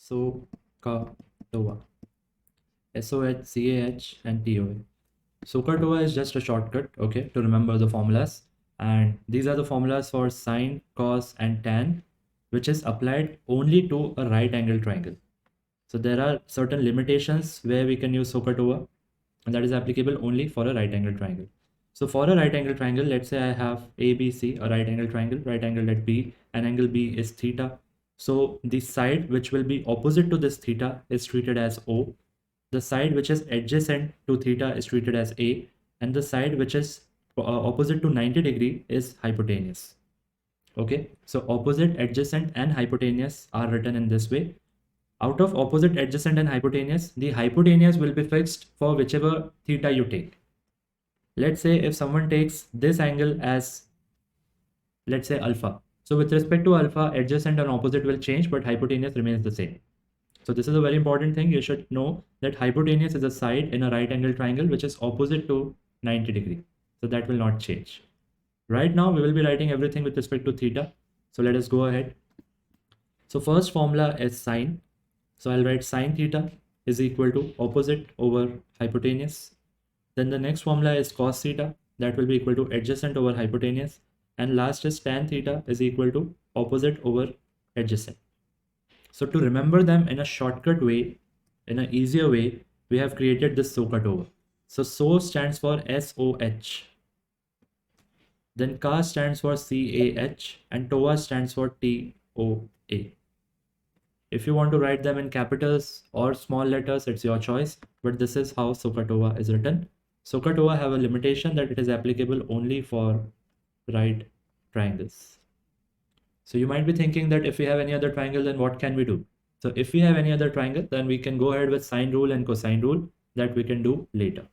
SOHCAHTOA. SOHCAH and TOA. SOHCAHTOA is just a shortcut, okay, to remember the formulas. And these are the formulas for sine, cos, and tan, which is applied only to a right angle triangle. So there are certain limitations where we can use SOHCAHTOA, and that is applicable only for a right angle triangle. So for a right angle triangle, let's say I have ABC, a right angle triangle, right angle at B, and angle B is theta. So the side which will be opposite to this theta is treated as O. The side which is adjacent to theta is treated as A, and the side which is opposite to 90 degree is hypotenuse. Okay, so opposite, adjacent, and hypotenuse are written in this way. Out of opposite, adjacent, and hypotenuse, the hypotenuse will be fixed for whichever theta you take. Let's say if someone takes this angle as, let's say, alpha. So with respect to alpha, adjacent and opposite will change, but hypotenuse remains the same. So this is a very important thing. You should know that hypotenuse is a side in a right angle triangle which is opposite to 90 degree. So that will not change. Right now, we will be writing everything with respect to theta. So let us go ahead. So first formula is sine. So I'll write sine theta is equal to opposite over hypotenuse. Then the next formula is cos theta, that will be equal to adjacent over hypotenuse. And last is tan theta is equal to opposite over adjacent. So to remember them in a shortcut way, in an easier way, we have created this SOHCAHTOA. So SO stands for SOH. Then CA stands for CAH and TOA stands for TOA. If you want to write them in capitals or small letters, it's your choice, but this is how SOHCAHTOA is written. SOHCAHTOA have a limitation that it is applicable only for right triangles. So you might be thinking that if we have any other triangle, then what can we do? So if we have any other triangle, then we can go ahead with sine rule and cosine rule that we can do later.